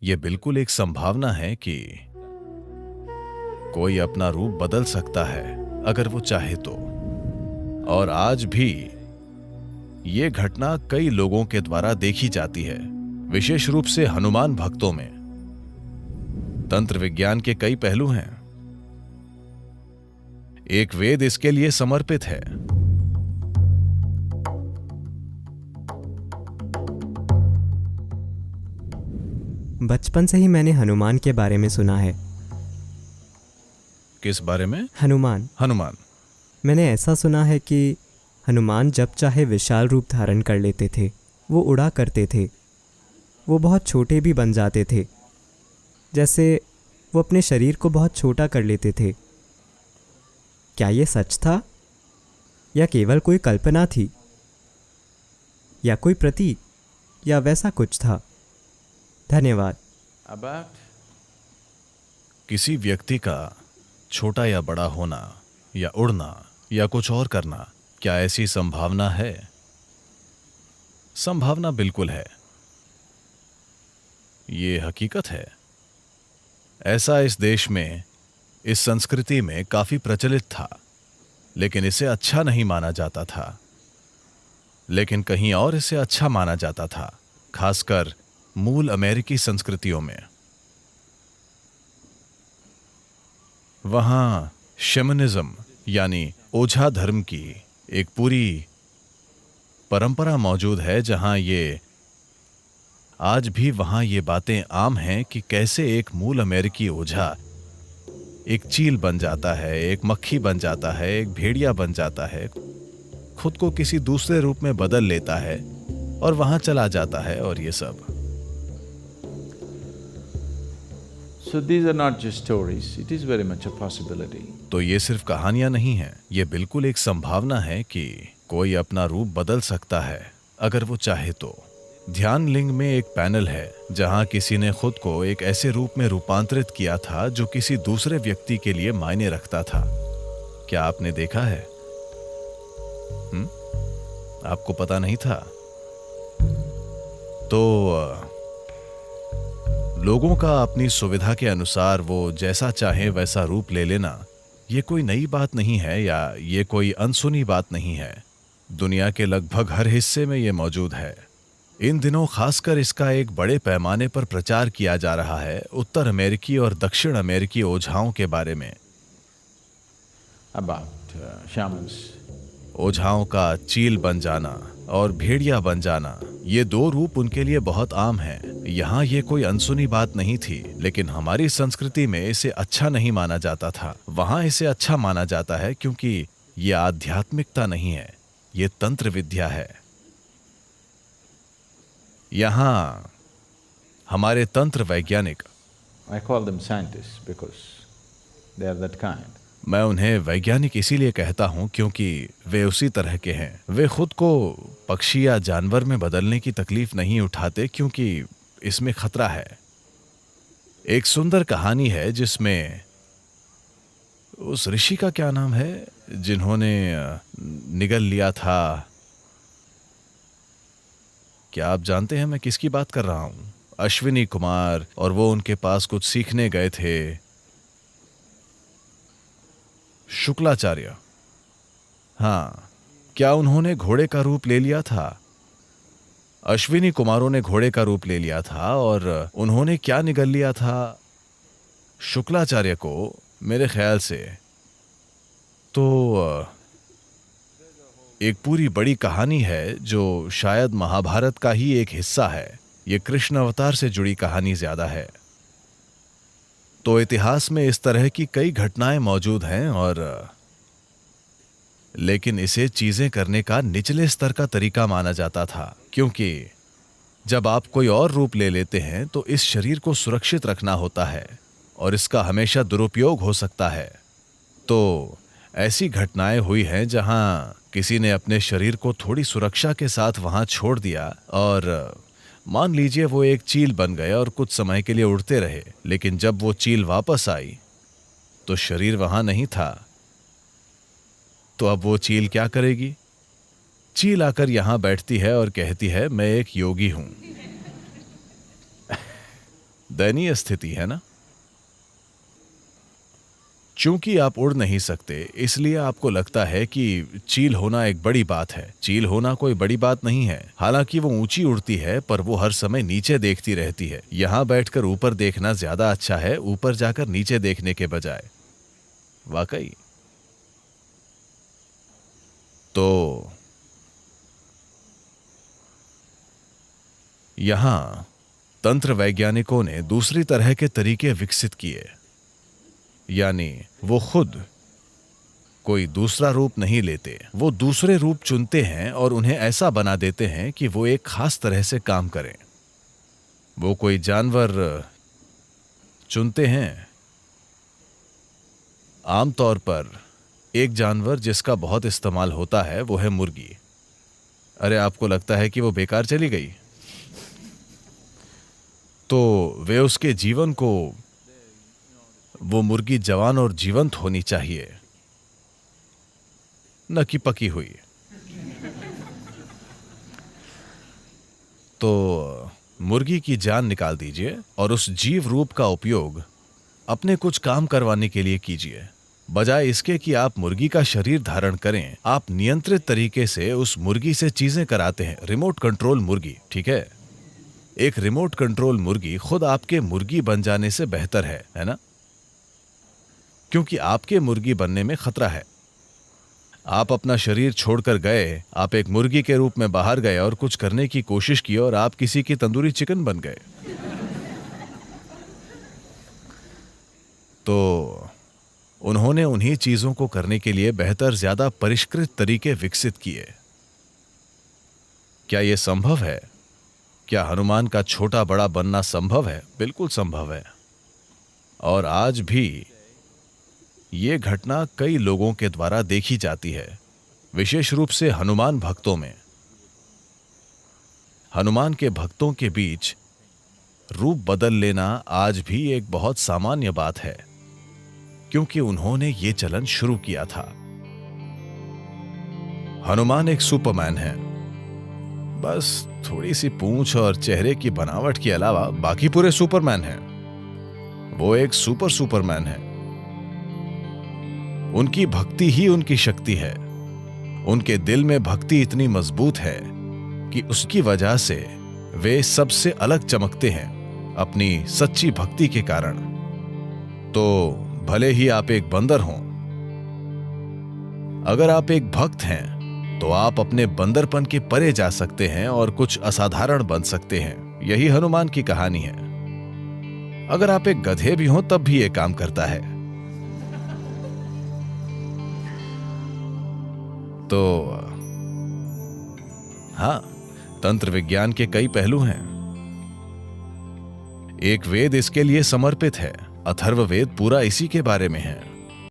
ये बिल्कुल एक संभावना है कि कोई अपना रूप बदल सकता है अगर वो चाहे तो। और आज भी ये घटना कई लोगों के द्वारा देखी जाती है, विशेष रूप से हनुमान भक्तों में। तंत्र विज्ञान के कई पहलू हैं। एक वेद इसके लिए समर्पित है। बचपन से ही मैंने हनुमान के बारे में सुना है। किस बारे में? हनुमान। हनुमान। मैंने ऐसा सुना है कि हनुमान जब चाहे विशाल रूप धारण कर लेते थे, वो उड़ा करते थे, वो बहुत छोटे भी बन जाते थे, जैसे वो अपने शरीर को बहुत छोटा कर लेते थे। क्या ये सच था या केवल कोई कल्पना थी, या कोई प्रतीक, या वैसा कुछ था? धन्यवाद। किसी व्यक्ति का छोटा या बड़ा होना या उड़ना या कुछ और करना, क्या ऐसी संभावना है? संभावना बिल्कुल है। ये हकीकत है। ऐसा इस देश में, इस संस्कृति में काफी प्रचलित था, लेकिन इसे अच्छा नहीं माना जाता था। लेकिन कहीं और इसे अच्छा माना जाता था, खासकर मूल अमेरिकी संस्कृतियों में। वहां शैमनिज्म यानी ओझा धर्म की एक पूरी परंपरा मौजूद है, जहां ये आज भी वहां ये बातें आम हैं कि कैसे एक मूल अमेरिकी ओझा एक चील बन जाता है, एक मक्खी बन जाता है, एक भेड़िया बन जाता है, खुद को किसी दूसरे रूप में बदल लेता है और वहां चला जाता है, और ये सब। So these are not just stories, it is very much a possibility. तो ये सिर्फ कहानियां नहीं हैं, ये बिल्कुल एक संभावना है कि कोई अपना रूप बदल सकता है अगर वो चाहे तो। ध्यान लिंग में एक पैनल है जहां किसी ने खुद को एक ऐसे रूप में रूपांतरित किया था जो किसी दूसरे व्यक्ति के लिए मायने रखता था। क्या आपने देखा है? आपको पता नहीं था? तो लोगों का अपनी सुविधा के अनुसार वो जैसा चाहे वैसा रूप ले लेना, ये कोई नई बात नहीं है या ये कोई अनसुनी बात नहीं है। दुनिया के लगभग हर हिस्से में ये मौजूद है। इन दिनों खासकर इसका एक बड़े पैमाने पर प्रचार किया जा रहा है उत्तर अमेरिकी और दक्षिण अमेरिकी ओझाओं के बारे में। About shamans. ओझाओं का चील बन जाना और भेड़िया बन जाना, ये दो रूप उनके लिए बहुत आम हैं। यहाँ ये कोई अनसुनी बात नहीं थी, लेकिन हमारी संस्कृति में इसे अच्छा नहीं माना जाता था। वहाँ इसे अच्छा माना जाता है क्योंकि ये आध्यात्मिकता नहीं है, ये तंत्र विद्या है। यहाँ हमारे तंत्र वैज्ञानिक, I call them scientists because they are that kind. मैं उन्हें वैज्ञानिक इसीलिए कहता हूं क्योंकि वे उसी तरह के हैं। वे खुद को पक्षी या जानवर में बदलने की तकलीफ नहीं उठाते क्योंकि इसमें खतरा है। एक सुंदर कहानी है जिसमें उस ऋषि का क्या नाम है जिन्होंने निगल लिया था? क्या आप जानते हैं मैं किसकी बात कर रहा हूं? अश्विनी कुमार, और वो उनके पास कुछ सीखने गए थे। शुक्लाचार्य। हाँ, क्या उन्होंने घोड़े का रूप ले लिया था? अश्विनी कुमारों ने घोड़े का रूप ले लिया था और उन्होंने क्या निगल लिया था? शुक्लाचार्य को, मेरे ख्याल से। तो एक पूरी बड़ी कहानी है जो शायद महाभारत का ही एक हिस्सा है। ये कृष्ण अवतार से जुड़ी कहानी ज्यादा है। तो इतिहास में इस तरह की कई घटनाएं मौजूद हैं, और लेकिन इसे चीजें करने का निचले स्तर का तरीका माना जाता था, क्योंकि जब आप कोई और रूप ले लेते हैं तो इस शरीर को सुरक्षित रखना होता है और इसका हमेशा दुरुपयोग हो सकता है। तो ऐसी घटनाएं हुई हैं जहां किसी ने अपने शरीर को थोड़ी सुरक्षा के साथ वहां छोड़ दिया, और मान लीजिए वो एक चील बन गए और कुछ समय के लिए उड़ते रहे, लेकिन जब वो चील वापस आई तो शरीर वहां नहीं था। तो अब वो चील क्या करेगी? चील आकर यहां बैठती है और कहती है, मैं एक योगी हूं। दयनीय स्थिति है ना। चूंकि आप उड़ नहीं सकते, इसलिए आपको लगता है कि चील होना एक बड़ी बात है। चील होना कोई बड़ी बात नहीं है। हालांकि वो ऊंची उड़ती है, पर वो हर समय नीचे देखती रहती है। यहां बैठकर ऊपर देखना ज्यादा अच्छा है, ऊपर जाकर नीचे देखने के बजाय। वाकई। तो यहां तंत्र वैज्ञानिकों ने दूसरी तरह के तरीके विकसित किए, यानी वो खुद कोई दूसरा रूप नहीं लेते, वो दूसरे रूप चुनते हैं और उन्हें ऐसा बना देते हैं कि वो एक खास तरह से काम करें। वो कोई जानवर चुनते हैं। आमतौर पर एक जानवर जिसका बहुत इस्तेमाल होता है वो है मुर्गी। अरे, आपको लगता है कि वो बेकार चली गई? तो वे उसके जीवन को, वो मुर्गी जवान और जीवंत होनी चाहिए, न कि पकी हुई। तो मुर्गी की जान निकाल दीजिए और उस जीव रूप का उपयोग अपने कुछ काम करवाने के लिए कीजिए। बजाय इसके कि आप मुर्गी का शरीर धारण करें, आप नियंत्रित तरीके से उस मुर्गी से चीजें कराते हैं। रिमोट कंट्रोल मुर्गी, ठीक है? एक रिमोट कंट्रोल मुर्गी खुद आपके मुर्गी बन जाने से बेहतर है ना? क्योंकि आपके मुर्गी बनने में खतरा है। आप अपना शरीर छोड़कर गए, आप एक मुर्गी के रूप में बाहर गए और कुछ करने की कोशिश की और आप किसी की तंदूरी चिकन बन गए। तो उन्होंने उन्हीं चीजों को करने के लिए बेहतर, ज्यादा परिष्कृत तरीके विकसित किए। क्या यह संभव है? क्या हनुमान का छोटा बड़ा बनना संभव है? बिल्कुल संभव है। और आज भी ये घटना कई लोगों के द्वारा देखी जाती है, विशेष रूप से हनुमान भक्तों में। हनुमान के भक्तों के बीच रूप बदल लेना आज भी एक बहुत सामान्य बात है, क्योंकि उन्होंने ये चलन शुरू किया था। हनुमान एक सुपरमैन है। बस थोड़ी सी पूंछ और चेहरे की बनावट के अलावा बाकी पूरे सुपरमैन हैं। वो एक सुपरमैन है। उनकी भक्ति ही उनकी शक्ति है। उनके दिल में भक्ति इतनी मजबूत है कि उसकी वजह से वे सबसे अलग चमकते हैं, अपनी सच्ची भक्ति के कारण। तो भले ही आप एक बंदर हों, अगर आप एक भक्त हैं तो आप अपने बंदरपन के परे जा सकते हैं और कुछ असाधारण बन सकते हैं। यही हनुमान की कहानी है। अगर आप एक गधे भी हों तब भी यह काम करता है। तो हां, तंत्र विज्ञान के कई पहलू हैं। एक वेद इसके लिए समर्पित है। अथर्ववेद पूरा इसी के बारे में है।